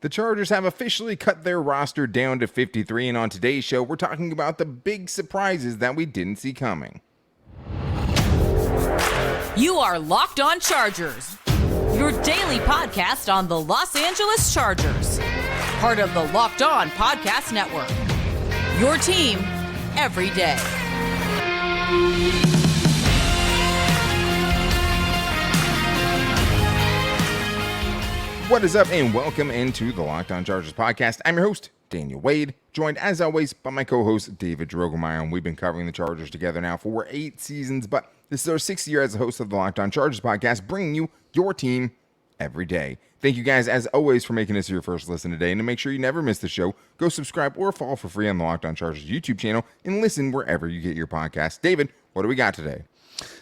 The Chargers have officially cut their roster down to 53, and on today's show, we're talking about the big surprises that we didn't see coming. You are Locked On Chargers, your daily podcast on the Los Angeles Chargers, part of the Locked On Podcast Network, your team every day. What is up, and welcome into the Locked On Chargers podcast. I'm your host, Daniel Wade, joined as always by my co-host, David Drogemeyer, and we've been covering the Chargers together now for 8 seasons, but this is our 6th year as the host of the Locked On Chargers podcast, bringing you your team every day. Thank you guys, as always, for making this your first listen today, and to make sure you never miss the show, go subscribe or follow for free on the Locked On Chargers YouTube channel, and listen wherever you get your podcasts. David, what do we got today?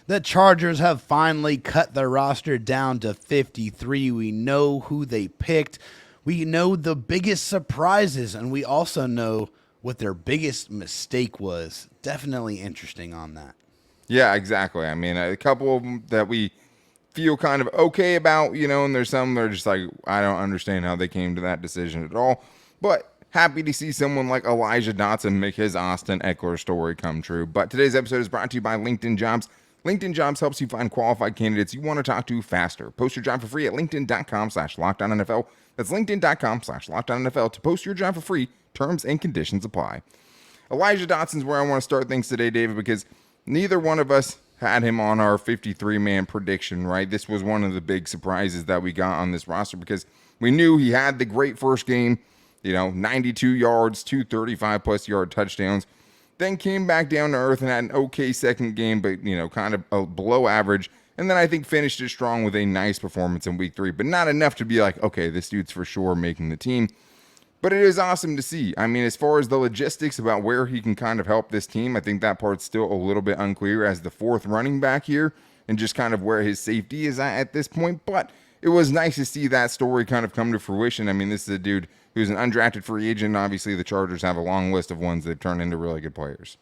The Chargers have finally cut their roster down to 53. We know who they picked. We know the biggest surprises, and we also know what their biggest mistake was. Definitely interesting on that. Yeah, exactly. I mean, a couple of them that we feel kind of okay about, and there's some that are just like, I don't understand how they came to that decision at all. But happy to see someone like Elijah Dotson make his Austin Ekeler story come true. But today's episode is brought to you by LinkedIn Jobs. LinkedIn Jobs helps you find qualified candidates you want to talk to faster. Post your job for free at linkedin.com/LockedOnNFL. That's linkedin.com/LockedOnNFL to post your job for free. Terms and conditions apply. Elijah Dotson's where I want to start things today, David, because neither one of us had him on our 53-man prediction, right? This was one of the big surprises that we got on this roster because we knew he had the great first game, 92 yards, 235-plus yard touchdowns. Then came back down to earth and had an okay second game, but, kind of below average. And then I think finished it strong with a nice performance in week 3, but not enough to be like, okay, this dude's for sure making the team. But it is awesome to see. I mean, as far as the logistics about where he can kind of help this team, I think that part's still a little bit unclear as the 4th running back here and just kind of where his safety is at this point. But it was nice to see that story kind of come to fruition. I mean, this is a dude who's an undrafted free agent. Obviously, the Chargers have a long list of ones that turn into really good players.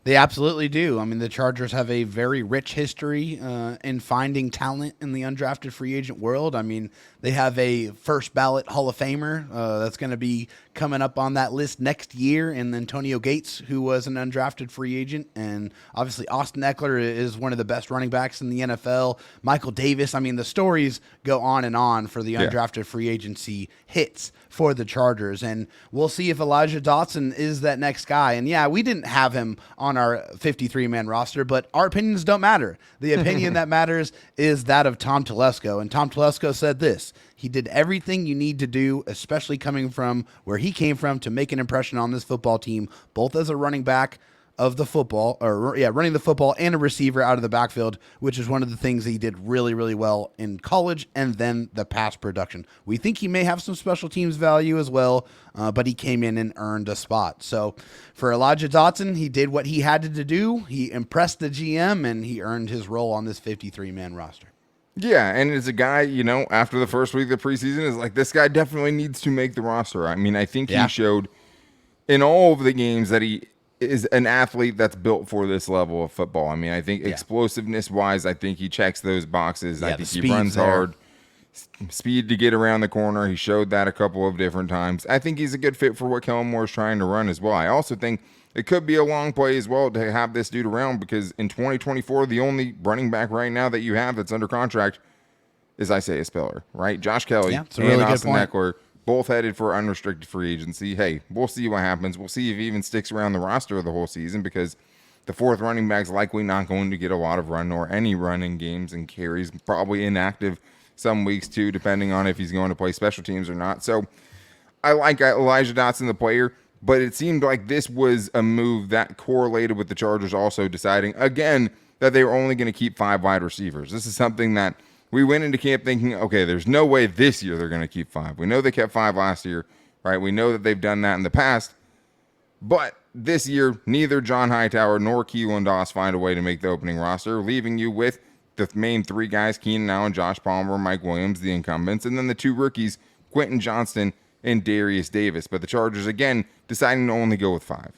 They absolutely do. I mean, the Chargers have a very rich history in finding talent in the undrafted free agent world. I mean, they have a first ballot Hall of Famer that's going to be coming up on that list next year, and Antonio Gates, who was an undrafted free agent, and obviously Austin Ekeler is one of the best running backs in the NFL. Michael Davis. I mean, the stories go on and on for the undrafted free agency hits for the Chargers, and we'll see if Elijah Dotson is that next guy. And yeah, we didn't have him on our 53-man roster, but our opinions don't matter. The opinion that matters is that of Tom Telesco, and Tom Telesco said this: he did everything you need to do, especially coming from where he came from, to make an impression on this football team, both as a running back of the football, running the football, and a receiver out of the backfield, which is one of the things he did really, really well in college, and then the pass production. We think he may have some special teams value as well, but he came in and earned a spot. So for Elijah Dotson, he did what he had to do. He impressed the GM, and he earned his role on this 53-man roster. Yeah, and as a guy, after the first week of the preseason, is like, this guy definitely needs to make the roster. I mean, I think he showed in all of the games that he is an athlete that's built for this level of football. I mean, I think explosiveness-wise, I think he checks those boxes. I think he runs hard. Speed to get around the corner. He showed that a couple of different times. I think he's a good fit for what Kellen Moore is trying to run as well. I also think it could be a long play as well to have this dude around, because in 2024, the only running back right now that you have that's under contract is Isaiah Spiller, right? Josh Kelly and Austin Ekeler, both headed for unrestricted free agency. Hey, we'll see what happens. We'll see if he even sticks around the roster the whole season, because the 4th running back's likely not going to get a lot of run or any running games and carries, probably inactive some weeks too, depending on if he's going to play special teams or not. So I like Elijah Dotson, the player, but it seemed like this was a move that correlated with the Chargers also deciding, again, that they were only going to keep 5 wide receivers. This is something that we went into camp thinking, okay, there's no way this year they're going to keep 5. We know they kept 5 last year, right? We know that they've done that in the past. But this year, neither John Hightower nor Keelan Doss find a way to make the opening roster, leaving you with the main 3 guys, Keenan Allen, Josh Palmer, Mike Williams, the incumbents, and then the 2 rookies, Quentin Johnston and Darius Davis. But the Chargers, again, deciding to only go with 5.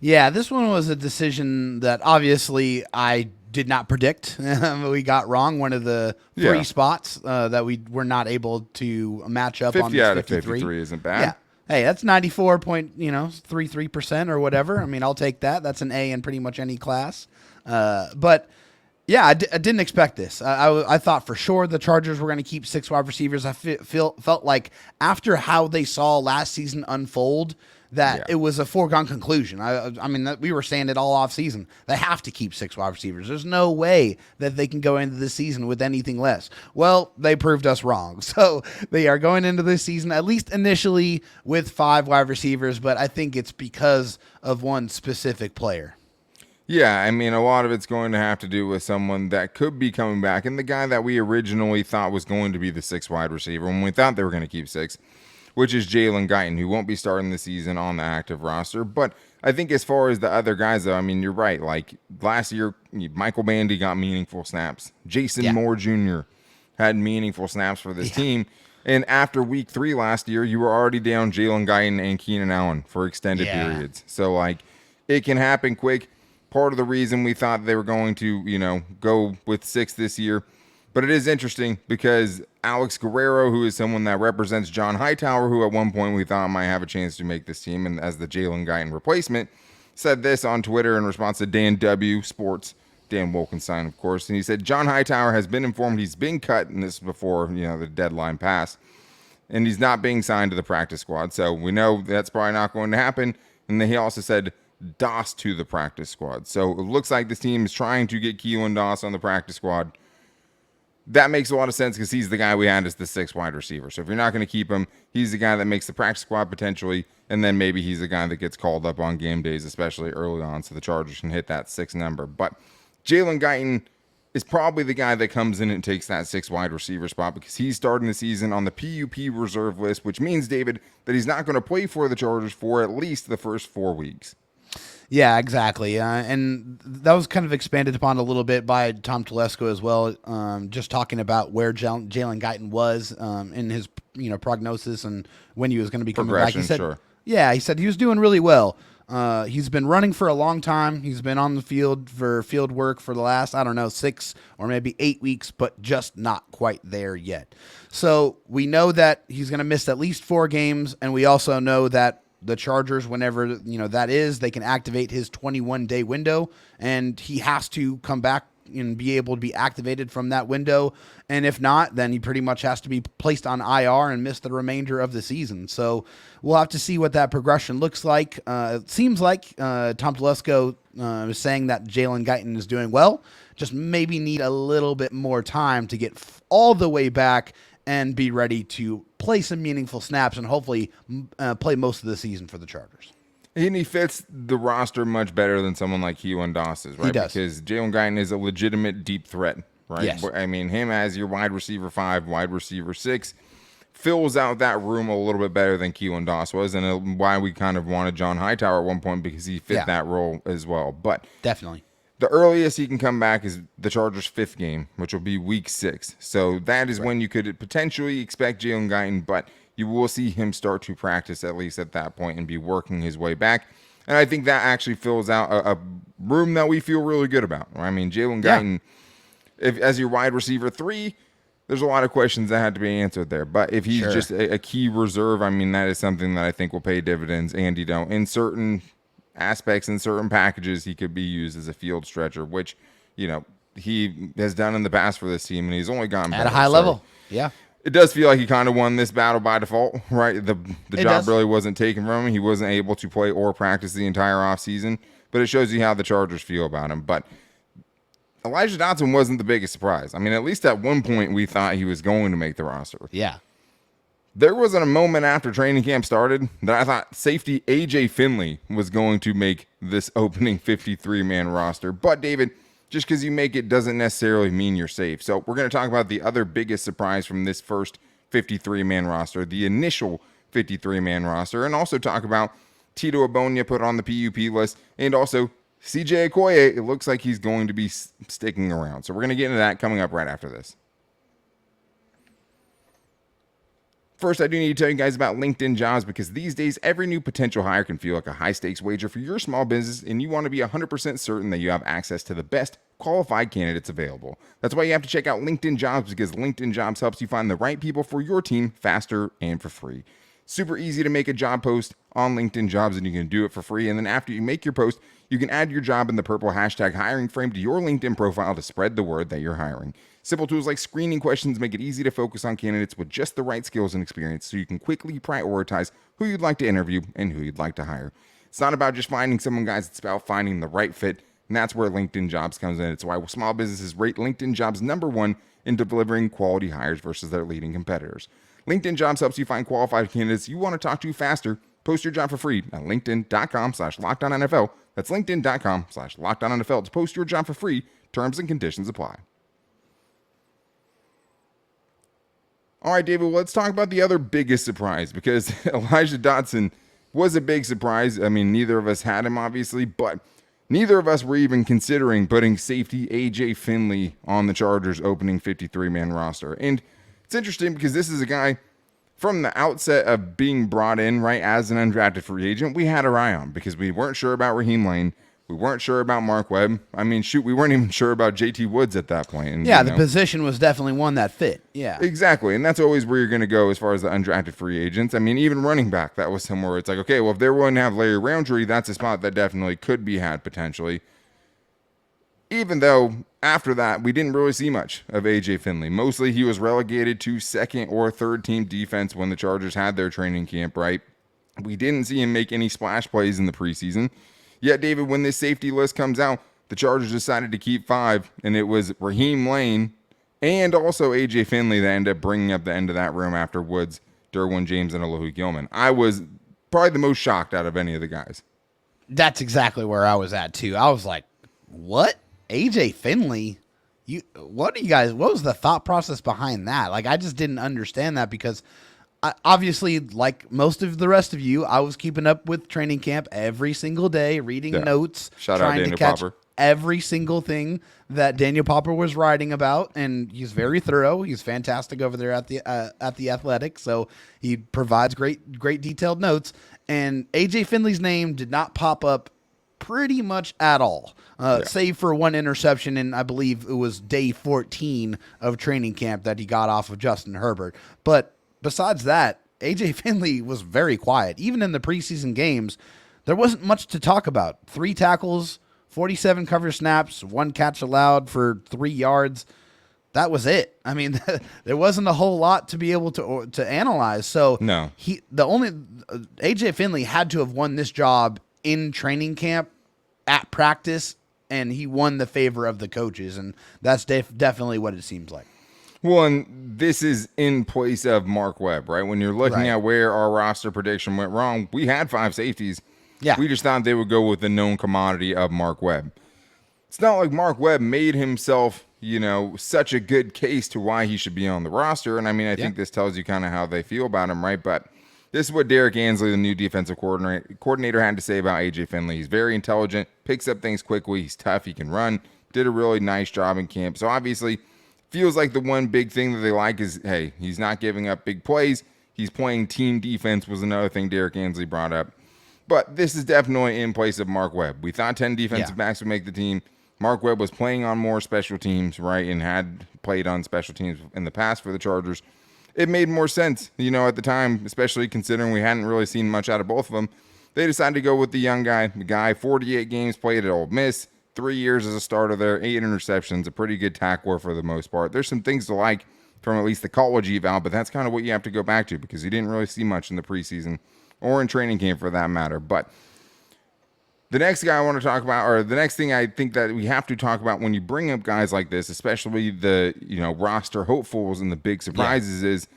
Yeah, this one was a decision that obviously I did not predict. We got wrong one of the three spots that we were not able to match up 50 on this out of 53. 53 isn't bad. Yeah. Hey, that's 94.33% or whatever. I mean, I'll take that. That's an A in pretty much any class. But yeah, I didn't expect this. I thought for sure the Chargers were going to keep 6 wide receivers. I felt like after how they saw last season unfold, that it was a foregone conclusion. I mean, we were saying it all off season. They have to keep 6 wide receivers. There's no way that they can go into this season with anything less. Well, they proved us wrong. So they are going into this season, at least initially, with 5 wide receivers, but I think it's because of one specific player. Yeah, I mean, a lot of it's going to have to do with someone that could be coming back, and the guy that we originally thought was going to be the 6th wide receiver when we thought they were going to keep 6, which is Jalen Guyton, who won't be starting the season on the active roster. But I think as far as the other guys, though, I mean, you're right. Like last year, Michael Bandy got meaningful snaps. Jason Moore Jr. had meaningful snaps for this team. And after week 3 last year, you were already down Jalen Guyton and Keenan Allen for extended periods. So, like, it can happen quick. Part of the reason we thought they were going to, go with 6 this year. But it is interesting because Alex Guerrero, who is someone that represents John Hightower, who at one point we thought might have a chance to make this team and as the Jalen Guyton replacement, said this on Twitter in response to Dan W. Sports, Dan Wolkenstein, of course. And he said, John Hightower has been informed he's been cut, and this is before, the deadline passed, and he's not being signed to the practice squad. So we know that's probably not going to happen. And then he also said, Doss to the practice squad. So it looks like this team is trying to get Keelan Doss on the practice squad. That makes a lot of sense because he's the guy we had as the 6th wide receiver. So if you're not going to keep him, he's the guy that makes the practice squad potentially, and then maybe he's the guy that gets called up on game days, especially early on, so the Chargers can hit that 6 number. But Jalen Guyton is probably the guy that comes in and takes that 6 wide receiver spot because he's starting the season on the PUP reserve list, which means, David, that he's not going to play for the Chargers for at least the first 4 weeks. Yeah, exactly. And that was kind of expanded upon a little bit by Tom Telesco as well, just talking about where Jalen Guyton was in his prognosis and when he was going to be coming back. He said, he said he was doing really well. He's been running for a long time. He's been on the field for field work for the last, 6 or maybe 8 weeks, but just not quite there yet. So we know that he's going to miss at least 4 games, and we also know that the Chargers, whenever that is, they can activate his 21-day window, and he has to come back and be able to be activated from that window. And if not, then he pretty much has to be placed on IR and miss the remainder of the season. So we'll have to see what that progression looks like. It seems like Tom Telesco is saying that Jalen Guyton is doing well, just maybe need a little bit more time to get all the way back and be ready to play some meaningful snaps and hopefully play most of the season for the Chargers. And he fits the roster much better than someone like Keelan Doss is, right? He does. Because Jalen Guyton is a legitimate deep threat, right? Yes. I mean, him as your wide receiver 5, wide receiver 6, fills out that room a little bit better than Keelan Doss was, and why we kind of wanted John Hightower at one point because he fit that role as well. But definitely. The earliest he can come back is the Chargers' 5th game, which will be week 6. So that is when you could potentially expect Jalen Guyton, but you will see him start to practice at least at that point and be working his way back. And I think that actually fills out a room that we feel really good about. I mean, Jalen Guyton, as your wide receiver 3, there's a lot of questions that had to be answered there. But if he's just a key reserve, I mean, that is something that I think will pay dividends. And, in certain aspects and certain packages, he could be used as a field stretcher, which, he has done in the past for this team, and he's only gotten better at a high level. Yeah. It does feel like he kind of won this battle by default, right? The job really wasn't taken from him. He wasn't able to play or practice the entire offseason, but it shows you how the Chargers feel about him. But Elijah Dotson wasn't the biggest surprise. I mean, at least at one point we thought he was going to make the roster. Yeah. There wasn't a moment after training camp started that I thought safety A.J. Finley was going to make this opening 53-man roster. But, David, just because you make it doesn't necessarily mean you're safe. So we're going to talk about the other biggest surprise from this first 53-man roster, the initial 53-man roster, and also talk about Tito Ogbonnia put on the PUP list, and also CJ Okoye. It looks like he's going to be sticking around. So we're going to get into that coming up right after this. First, I do need to tell you guys about LinkedIn Jobs because these days, every new potential hire can feel like a high-stakes wager for your small business, and you want to be 100% certain that you have access to the best qualified candidates available. That's why you have to check out LinkedIn Jobs because LinkedIn Jobs helps you find the right people for your team faster and for free. Super easy to make a job post on LinkedIn Jobs, and you can do it for free. And then after you make your post, you can add your job in the purple hashtag hiring frame to your LinkedIn profile to spread the word that you're hiring. Simple tools like screening questions make it easy to focus on candidates with just the right skills and experience so you can quickly prioritize who you'd like to interview and who you'd like to hire. It's not about just finding someone, guys. It's about finding the right fit, and that's where LinkedIn Jobs comes in. It's why small businesses rate LinkedIn Jobs #1 in delivering quality hires versus their leading competitors. LinkedIn Jobs helps you find qualified candidates you want to talk to faster. Post your job for free at linkedin.com/LockedOnNFL. That's linkedin.com/LockedOnNFL to post your job for free. Terms and conditions apply. All right, David, well, let's talk about the other biggest surprise because Elijah Dotson was a big surprise. I mean, neither of us had him, obviously, but neither of us were even considering putting safety AJ Finley on the Chargers' opening 53-man roster. And it's interesting because this is a guy from the outset of being brought in, right, as an undrafted free agent, we had our eye on because we weren't sure about Raheem Lane. We weren't sure about Mark Webb. I mean, shoot, we weren't even sure about JT Woods at that point. And, yeah, the position was definitely one that fit. Yeah. Exactly. And that's always where you're going to go as far as the undrafted free agents. I mean, even running back, that was somewhere it's like, okay, well, if they're willing to have Larry Roundtree, that's a spot that definitely could be had potentially. Even though after that, we didn't really see much of AJ Finley. Mostly he was relegated to second or third team defense when the Chargers had their training camp, right? We didn't see him make any splash plays in the preseason. Yet, David, when this safety list comes out, the Chargers decided to keep 5, and it was Raheem Lane and also AJ Finley that ended up bringing up the end of that room after Woods, Derwin James, and Alohi Gilman. I was probably the most shocked out of any of the guys. That's exactly where I was at, too. I was like, what? AJ Finley? What was the thought process behind that? Like, I just didn't understand that because obviously, like most of the rest of you, I was keeping up with training camp every single day, reading notes, trying to catch every single thing that Daniel Popper was writing about, and he's very thorough. He's fantastic over there at the Athletic, so he provides great detailed notes. And AJ Finley's name did not pop up pretty much at all, save for one interception, and I believe it was day 14 of training camp that he got off of Justin Herbert. But besides that, AJ Finley was very quiet. Even in the preseason games, there wasn't much to talk about. 3 tackles, 47 cover snaps, 1 catch allowed for 3 yards. That was it. I mean, there wasn't a whole lot to be able to analyze. So no, AJ Finley had to have won this job in training camp, at practice, and he won the favor of the coaches, and that's definitely what it seems like. Well, and this is in place of Mark Webb, right? When you're looking at where our roster prediction went wrong, we had 5 safeties. Yeah. We just thought they would go with the known commodity of Mark Webb. It's not like Mark Webb made himself, such a good case to why he should be on the roster. And I mean, I think this tells you kind of how they feel about him, right? But this is what Derek Ansley, the new defensive coordinator, had to say about AJ Finley. He's very intelligent, picks up things quickly, he's tough, he can run, did a really nice job in camp. So obviously, feels like the one big thing that they like is, hey, he's not giving up big plays. He's playing team defense was another thing Derek Ansley brought up. But this is definitely in place of Mark Webb. We thought 10 defensive backs would make the team. Mark Webb was playing on more special teams, right, and had played on special teams in the past for the Chargers. It made more sense, at the time, especially considering we hadn't really seen much out of both of them. They decided to go with the young guy. The guy, 48 games played at Ole Miss, 3 years as a starter there, 8 interceptions, a pretty good tackler for the most part. There's some things to like from at least the college eval, but that's kind of what you have to go back to because you didn't really see much in the preseason or in training camp for that matter. But the next guy I want to talk about, or the next thing I think that we have to talk about when you bring up guys like this, especially the roster hopefuls and the big surprises, is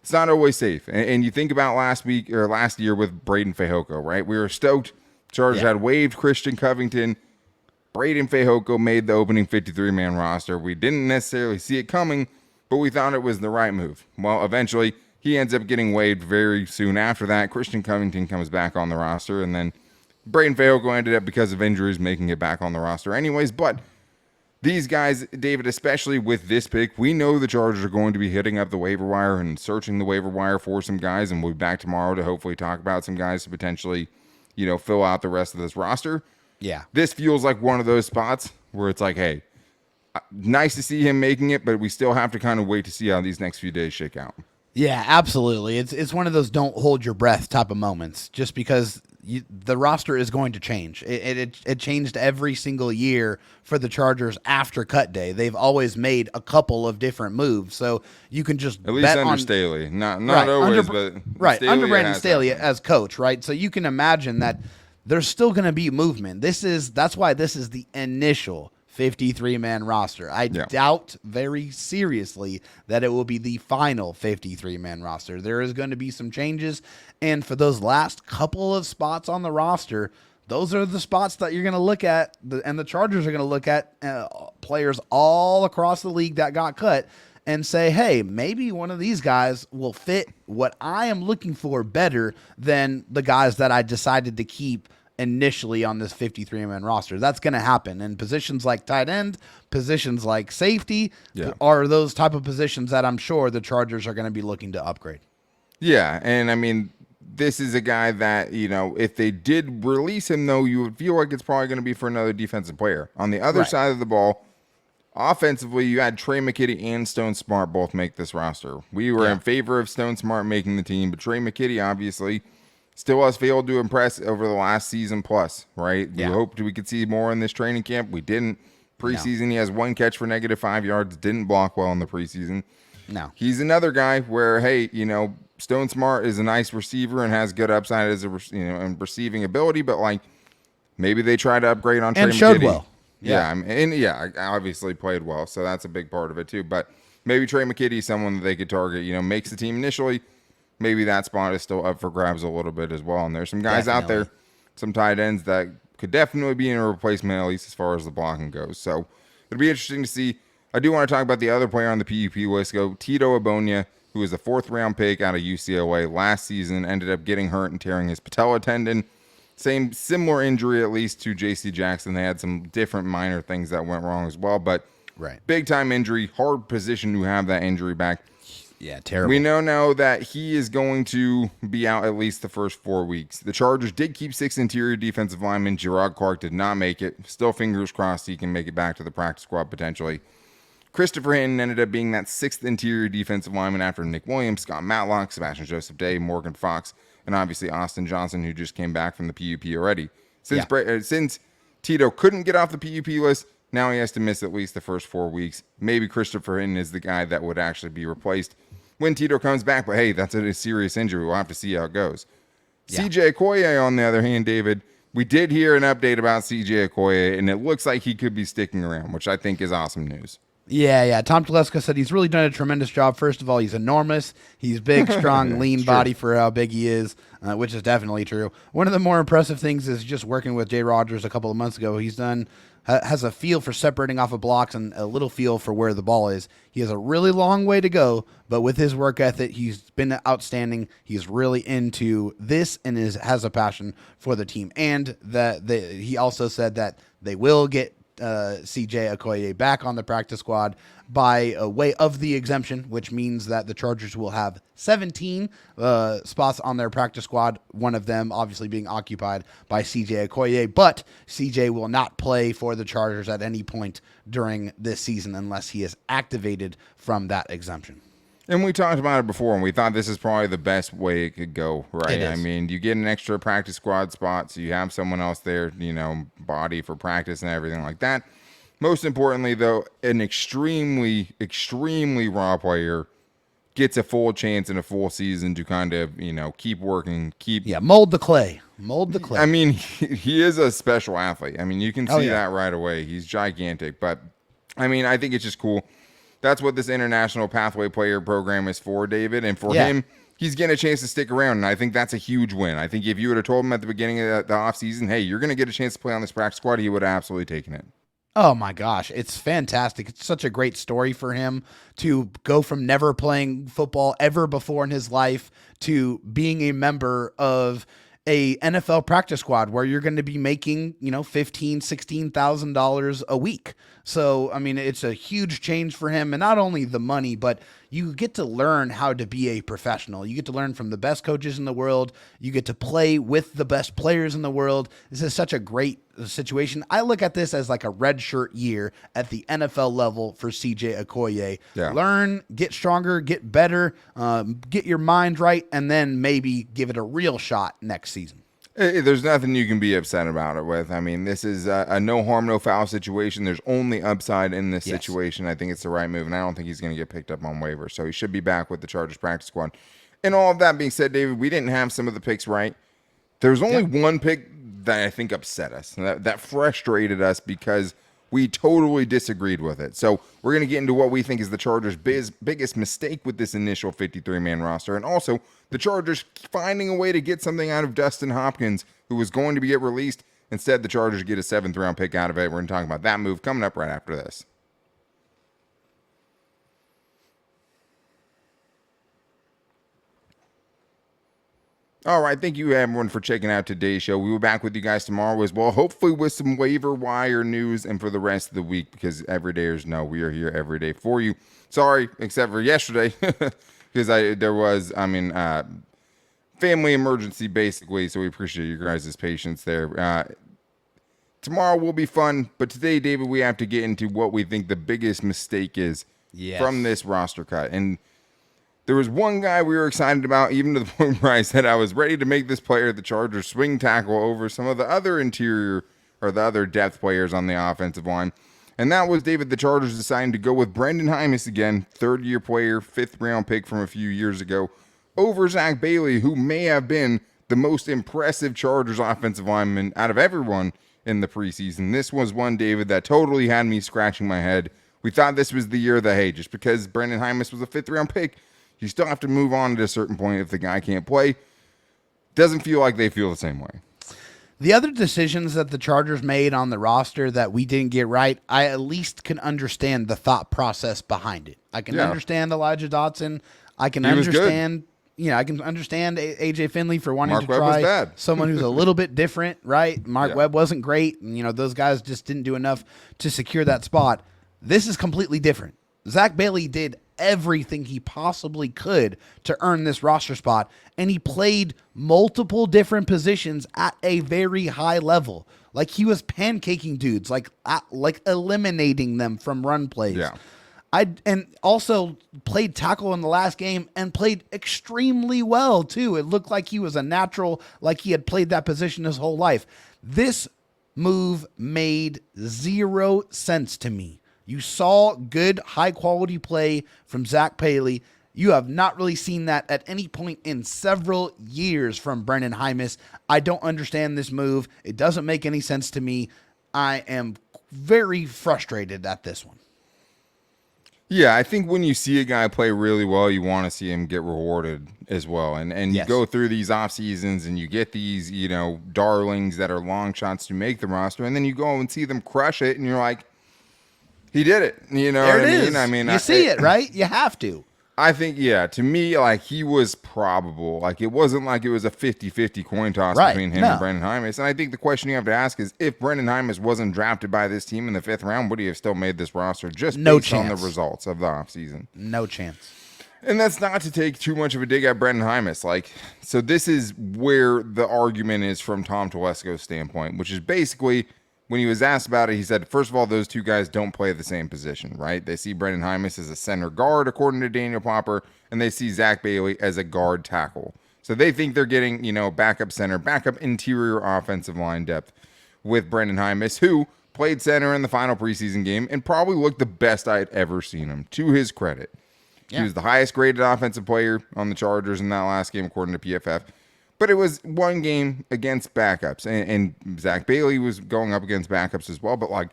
it's not always safe. And you think about last year with Brenden Fehoko, right? We were stoked. Chargers had waived Christian Covington. Brenden Fehoko made the opening 53-man roster. We didn't necessarily see it coming, but we thought it was the right move. Well, eventually, he ends up getting waived very soon after that. Christian Covington comes back on the roster, and then Brenden Fehoko ended up, because of injuries, making it back on the roster anyways. But these guys, David, especially with this pick, we know the Chargers are going to be hitting up the waiver wire and searching the waiver wire for some guys, and we'll be back tomorrow to hopefully talk about some guys to potentially, fill out the rest of this roster. Yeah. This feels like one of those spots where it's like, hey, nice to see him making it, but we still have to kind of wait to see how these next few days shake out. Yeah, absolutely. It's one of those don't hold your breath type of moments, just because the roster is going to change. It changed every single year for the Chargers after cut day. They've always made a couple of different moves, so you can just at least bet under on Staley, not right, always, but right Staley under Brandon Staley happened. as coach, right? So you can imagine that there's still going to be movement. That's why this is the initial 53-man roster. I doubt very seriously that it will be the final 53-man roster. There is going to be some changes, and for those last couple of spots on the roster, those are the spots that you're going to look at, and the Chargers are going to look at players all across the league that got cut and say, hey, maybe one of these guys will fit what I am looking for better than the guys that I decided to keep initially on this 53-man roster. That's going to happen. And positions like tight end, positions like safety are those type of positions that I'm sure the Chargers are going to be looking to upgrade. Yeah, and I mean, this is a guy that, if they did release him, though, you would feel like it's probably going to be for another defensive player. On the other side of the ball, offensively, you had Trey McKitty and Stone Smart both make this roster. We were in favor of Stone Smart making the team, but Trey McKitty obviously still has failed to impress over the last season plus, right? We hoped we could see more in this training camp. We didn't. Preseason, he has one catch for -5 yards, didn't block well in the preseason. No. He's another guy where, hey, Stone Smart is a nice receiver and has good upside as and receiving ability, but like maybe they try to upgrade on Trey and showed McKitty. well. Obviously played well, so that's a big part of it too. But maybe Trey McKitty is someone that they could target. Makes the team initially. Maybe that spot is still up for grabs a little bit as well. And there's some guys out there, some tight ends that could definitely be in a replacement, at least as far as the blocking goes. So it'll be interesting to see. I do want to talk about the other player on the PUP list, Otito Ogbonnia, who was a 4th-round pick out of UCLA last season, ended up getting hurt and tearing his patella tendon. Similar injury, at least, to J.C. Jackson. They had some different minor things that went wrong as well, but big-time injury, hard position to have that injury back. Yeah, terrible. We know now that he is going to be out at least the first 4 weeks. The Chargers did keep 6 interior defensive linemen. Gerard Clark did not make it. Still fingers crossed he can make it back to the practice squad potentially. Christopher Hinton ended up being that 6th interior defensive lineman after Nick Williams, Scott Matlock, Sebastian Joseph Day, Morgan Fox, and obviously Austin Johnson, who just came back from the PUP already. Since Tito couldn't get off the PUP list, now he has to miss at least the first 4 weeks. Maybe Christopher Hinton is the guy that would actually be replaced when Tito comes back, but hey, that's a serious injury. We'll have to see how it goes. CJ Okoye, on the other hand, David, we did hear an update about CJ Okoye, and it looks like he could be sticking around, which I think is awesome news. Yeah. Tom Telesco said he's really done a tremendous job. First of all, he's enormous. He's big, strong, lean body for how big he is, which is definitely true. One of the more impressive things is just working with Jay Rodgers a couple of months ago. He's has a feel for separating off of blocks and a little feel for where the ball is. He has a really long way to go, but with his work ethic, he's been outstanding. He's really into this and has a passion for the team. And he also said that they will get CJ Okoye back on the practice squad by way of the exemption, which means that the Chargers will have 17 spots on their practice squad, one of them obviously being occupied by CJ Okoye, but CJ will not play for the Chargers at any point during this season unless he is activated from that exemption. And we talked about it before, and we thought this is probably the best way it could go, right? I mean, you get an extra practice squad spot, so you have someone else there, body for practice and everything like that. Most importantly, though, an extremely, extremely raw player gets a full chance in a full season to kind of, keep working, mold the clay. Mold the clay. I mean, he is a special athlete. I mean, you can see that right away. He's gigantic, but, I mean, I think it's just cool. That's what this International Pathway Player Program is for, David. And for him, he's getting a chance to stick around, and I think that's a huge win. I think if you would have told him at the beginning of the offseason, hey, you're going to get a chance to play on this practice squad, he would have absolutely taken it. Oh, my gosh. It's fantastic. It's such a great story for him to go from never playing football ever before in his life to being a member of a NFL practice squad where you're going to be making, $15,000, $16,000 a week. So, I mean, it's a huge change for him. And not only the money, but you get to learn how to be a professional. You get to learn from the best coaches in the world. You get to play with the best players in the world. This is such a great situation. I look at this as like a redshirt year at the NFL level for CJ Okoye. Yeah. Learn, get stronger, get better, get your mind right, and then maybe give it a real shot next season. There's nothing you can be upset about it with. I mean, this is a no harm, no foul situation. There's only upside in this situation. I think it's the right move, and I don't think he's going to get picked up on waivers. So he should be back with the Chargers practice squad. And all of that being said, David, we didn't have some of the picks right. There's only one pick that I think upset us, that frustrated us because we totally disagreed with it. So we're going to get into what we think is the Chargers' biggest mistake with this initial 53-man roster. And also the Chargers finding a way to get something out of Dustin Hopkins, who was going to get released. Instead, the Chargers get a 7th-round pick out of it. We're going to talk about that move coming up right after this. All right, thank you everyone for checking out today's show. We will be back with you guys tomorrow as well, hopefully with some waiver wire news and for the rest of the week, because everydayers know we are here every day for you. Sorry, except for yesterday, because there was family emergency basically, so we appreciate you guys' patience there. Tomorrow will be fun, but today, David, we have to get into what we think the biggest mistake is from this roster cut. And there was one guy we were excited about, even to the point where I said I was ready to make this player the Chargers swing tackle over some of the other interior or the other depth players on the offensive line. And that was, David, the Chargers deciding to go with Brenden Jaimes again, 3rd-year player, 5th-round pick from a few years ago, over Zack Bailey, who may have been the most impressive Chargers offensive lineman out of everyone in the preseason. This was one, David, that totally had me scratching my head. We thought this was the year that, hey, just because Brenden Jaimes was a 5th-round pick, you still have to move on at a certain point if the guy can't play. Doesn't feel like they feel the same way. The other decisions that the Chargers made on the roster that we didn't get right, I at least can understand the thought process behind it. I can understand Elijah Dotson. I can understand, I can understand AJ Finley for wanting to try someone who's a little bit different, right? Mark Webb wasn't great, and those guys just didn't do enough to secure that spot. This is completely different. Zack Bailey did everything he possibly could to earn this roster spot, and he played multiple different positions at a very high level. Like he was pancaking dudes, like eliminating them from run plays. Yeah. And also played tackle in the last game and played extremely well too. It looked like he was a natural, like he had played that position his whole life. This move made 0 sense to me. You saw good, high-quality play from Zack Bailey. You have not really seen that at any point in several years from Brenden Jaimes. I don't understand this move. It doesn't make any sense to me. I am very frustrated at this one. Yeah, I think when you see a guy play really well, you want to see him get rewarded as well. And you go through these off seasons and you get these, darlings that are long shots to make the roster, and then you go and see them crush it, and you're like, he did it. You know there what it I is. mean? I mean, you see it, right? You have to. I think, to me, like, he was probable. Like, it wasn't like it was a 50-50 coin toss between him and Brenden Jaimes. And I think the question you have to ask is, if Brenden Jaimes wasn't drafted by this team in the 5th round, would he have still made this roster just based on the results of the offseason? No chance. And that's not to take too much of a dig at Brenden Jaimes. Like, so this is where the argument is from Tom Telesco's standpoint, which is basically, when he was asked about it, he said, first of all, those two guys don't play the same position, right? They see Brenden Jaimes as a center guard, according to Daniel Popper, and they see Zack Bailey as a guard tackle. So they think they're getting, backup center, backup interior offensive line depth with Brenden Jaimes, who played center in the final preseason game and probably looked the best I had ever seen him, to his credit. Yeah. He was the highest graded offensive player on the Chargers in that last game, according to PFF. But it was one game against backups, and Zack Bailey was going up against backups as well. But, like,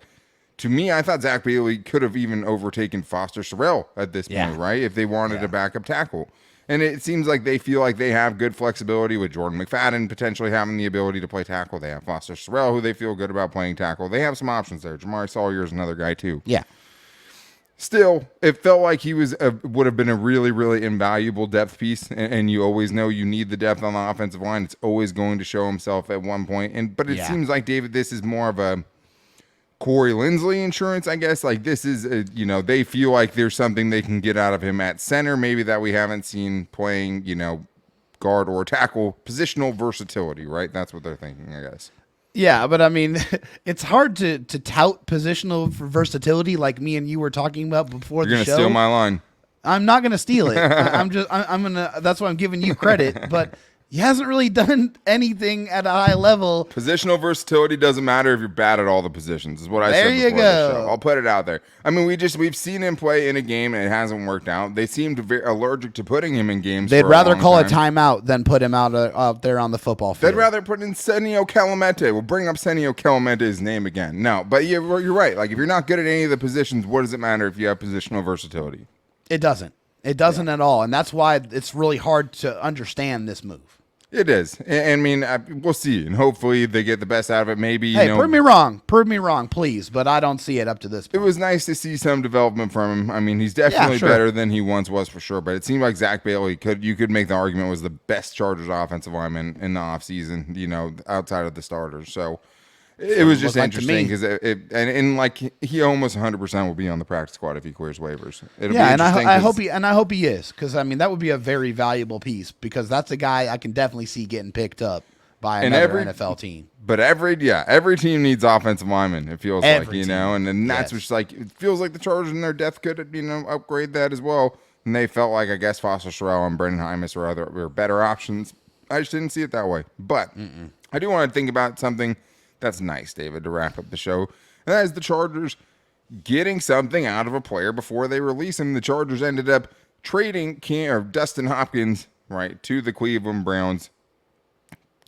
to me, I thought Zack Bailey could have even overtaken Foster Sarell at this point, right? If they wanted a backup tackle. And it seems like they feel like they have good flexibility with Jordan McFadden potentially having the ability to play tackle. They have Foster Sarell, who they feel good about playing tackle. They have some options there. Jamari Sawyer is another guy, too. Yeah. Still, it felt like he would have been a really, really invaluable depth piece, and you always know you need the depth on the offensive line. It's always going to show himself at one point. But it seems like, David, this is more of a Corey Linsley insurance, I guess. Like this is, they feel like there's something they can get out of him at center, maybe that we haven't seen playing, guard or tackle, positional versatility, right? That's what they're thinking, I guess. Yeah, but I mean, it's hard to tout positional versatility like me and you were talking about before the show. You're going to steal my line. I'm not going to steal it. I'm going to, that's why I'm giving you credit, but he hasn't really done anything at a high level. Positional versatility doesn't matter if you're bad at all the positions, is what I said before the show. I'll put it out there. I mean, we've seen him play in a game and it hasn't worked out. They seemed very allergic to putting him in games. They'd rather call a timeout than put him out there on the football field. They'd rather put in Senio Clemente. We'll bring up Senio Clemente's name again. No, but you're right. Like if you're not good at any of the positions, what does it matter if you have positional versatility? It doesn't. It doesn't at all, and that's why it's really hard to understand this move. It is. I mean, we'll see, and hopefully they get the best out of it. Maybe, prove me wrong, please, but I don't see it up to this point. It was nice to see some development from him. I mean, he's definitely better than he once was for sure, but it seemed like Zack Bailey you could make the argument was the best Chargers offensive lineman in the offseason, outside of the starters. So it was just interesting because he almost 100% will be on the practice squad if he clears waivers. I hope he is, because I mean that would be a very valuable piece, because that's a guy I can definitely see getting picked up by another NFL team. But every team needs offensive linemen. It feels like and then that's just like it feels like the Chargers in their depth could upgrade that as well. And they felt like I guess Foster Sorrell and Brenden Jaimes were better options. I just didn't see it that way. But I do want to think about something that's nice, David, to wrap up the show. And that is the Chargers getting something out of a player before they release him. The Chargers ended up trading Dustin Hopkins, right, to the Cleveland Browns,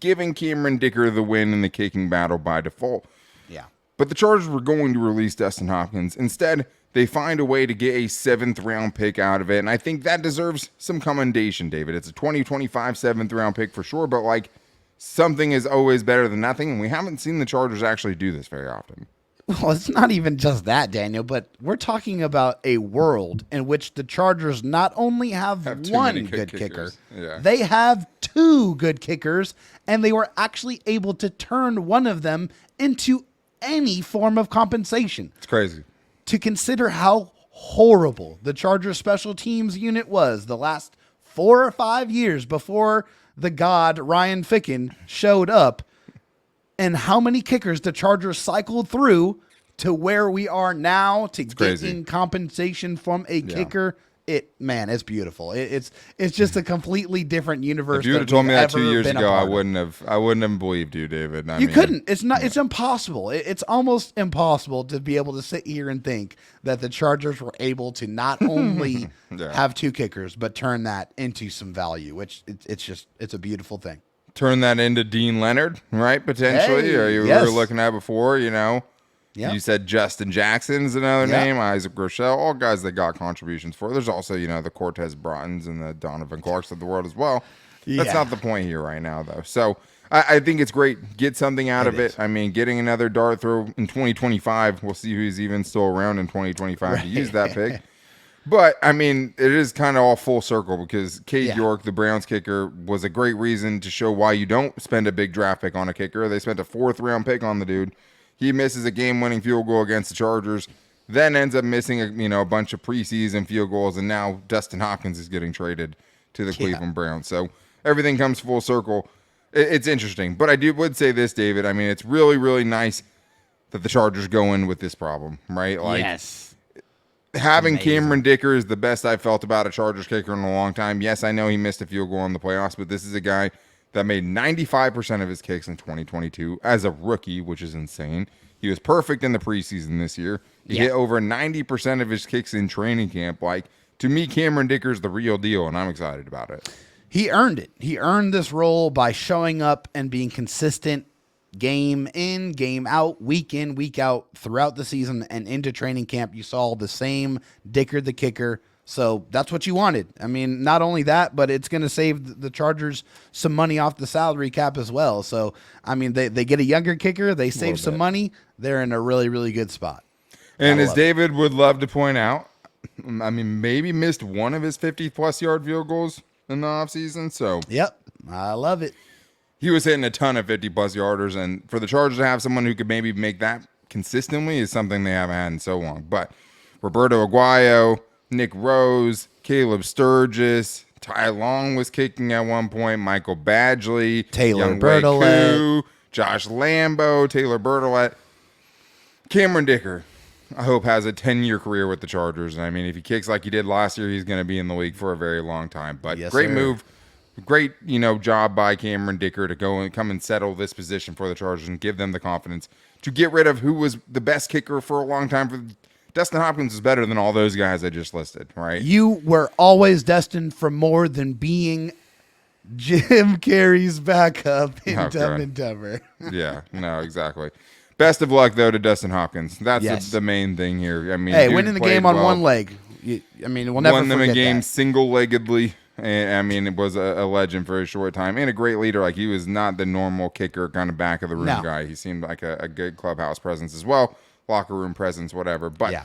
giving Cameron Dicker the win in the kicking battle by default. Yeah. But the Chargers were going to release Dustin Hopkins. Instead, they find a way to get a 7th-round pick out of it, and I think that deserves some commendation, David. It's a 2025 7th-round pick for sure, but something is always better than nothing, and we haven't seen the Chargers actually do this very often. Well, it's not even just that, Daniel, but we're talking about a world in which the Chargers not only have one good kicker, they have 2 good kickers, and they were actually able to turn one of them into any form of compensation. It's crazy. To consider how horrible the Chargers special teams unit was the last 4 or 5 years before the god Ryan Ficken showed up, and how many kickers the Chargers cycled through to where we are now to getting compensation from a kicker. It's beautiful. It's just a completely different universe. If you would have told me that 2 years ago, I wouldn't have believed you, David. You couldn't. It's not. It's impossible. It's almost impossible to be able to sit here and think that the Chargers were able to not only have 2 kickers, but turn that into some value, which it's a beautiful thing. Turn that into Dean Leonard, right? Potentially, or you were looking at before, Yep. You said Justin Jackson's another name, Isaac Rochelle, all guys that got contributions for. There's also, the Cortez Broughtons and the Donovan Clarks of the world as well. That's not the point here right now, though. So I think it's great. Get something out of it. I mean, getting another dart throw in 2025. We'll see who's even still around in 2025 to use that pick. But, I mean, it is kind of all full circle because Cade York, the Browns kicker, was a great reason to show why you don't spend a big draft pick on a kicker. They spent a 4th-round pick on the dude. He misses a game-winning field goal against the Chargers, then ends up missing a bunch of preseason field goals, and now Dustin Hopkins is getting traded to the Cleveland Browns. So everything comes full circle. It's interesting. But I would say this, David. I mean, it's really, really nice that the Chargers go in with this problem, right? Yes. Having Cameron Dicker is the best I've felt about a Chargers kicker in a long time. Yes, I know he missed a field goal in the playoffs, but this is a guy that made 95% of his kicks in 2022 as a rookie, which is insane. He was perfect in the preseason this year. He hit over 90% of his kicks in training camp. To me, Cameron Dicker's the real deal, and I'm excited about it. He earned it. He earned this role by showing up and being consistent game in, game out, week in, week out throughout the season and into training camp. You saw the same Dicker the kicker. So that's what you wanted. I mean, not only that, but it's going to save the Chargers some money off the salary cap as well. So, I mean, they get a younger kicker. They save some money. They're in a really, really good spot. And as David would love to point out, I mean, maybe missed one of his 50-plus yard field goals in the offseason. So, yep, I love it. He was hitting a ton of 50-plus yarders. And for the Chargers to have someone who could maybe make that consistently is something they haven't had in so long. But Roberto Aguayo, Nick Rose, Caleb Sturgis, Ty Long was kicking at one point, Michael Badgley, Taylor Young Bertolet, Josh Lambo, Taylor Bertolet, Cameron Dicker. I hope has a 10-year career with the Chargers. And I mean, if he kicks like he did last year, he's going to be in the league for a very long time. But yes, great sir. move. Great, job by Cameron Dicker to go and come and settle this position for the Chargers and give them the confidence to get rid of who was the best kicker for a long time. For Dustin Hopkins is better than all those guys I just listed, right? You were always destined for more than being Jim Carrey's backup in Dumb and Dumber. Yeah, no, exactly. Best of luck, though, to Dustin Hopkins. That's Yes. the main thing here. I mean, Hey, dude winning the played game on well. one leg. We'll never Won them a forget game that. single-leggedly. And, I mean, it was a legend for a short time and a great leader. Like, he was not the normal kicker, kind of back of the room No. guy. He seemed like a good clubhouse presence as well, locker room presence, whatever. But Yeah.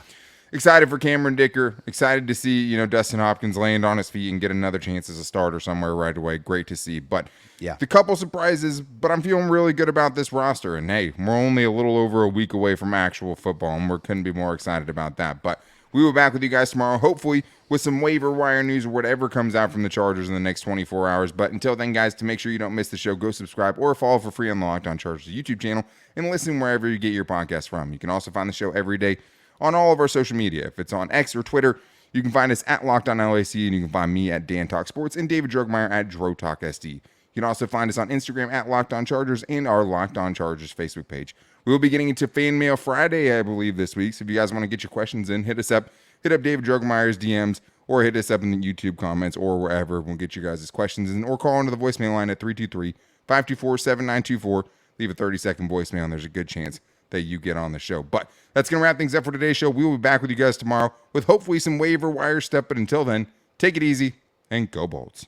excited for Cameron Dicker. Excited to see Dustin Hopkins land on his feet and get another chance as a starter somewhere right away. Great to see. But Yeah. the couple surprises. But I'm feeling really good about this roster. And hey, we're only a little over a week away from actual football, and we couldn't be more excited about that. But we will be back with you guys tomorrow, hopefully with some waiver wire news or whatever comes out from the Chargers in the next 24 hours. But until then, guys, to make sure you don't miss the show, go subscribe or follow for free on the Locked On Chargers YouTube channel and listen wherever you get your podcast from. You can also find the show every day on all of our social media. If it's on X or Twitter, you can find us at Locked On LAC, and you can find me at Dan Talk Sports and David Drogmeyer at Dro Talk SD. You can also find us on Instagram at Locked On Chargers and our Locked On Chargers Facebook page. We will be getting into Fan Mail Friday, I believe, this week. So if you guys want to get your questions in, hit us up. Hit up David Drogmeyer's DMs or hit us up in the YouTube comments or wherever. We'll get you guys' questions in or call into the voicemail line at 323-524-7924. Leave a 30-second voicemail, and there's a good chance that you get on the show. But that's going to wrap things up for today's show. We will be back with you guys tomorrow with hopefully some waiver wire stuff. But until then, take it easy and go Bolts.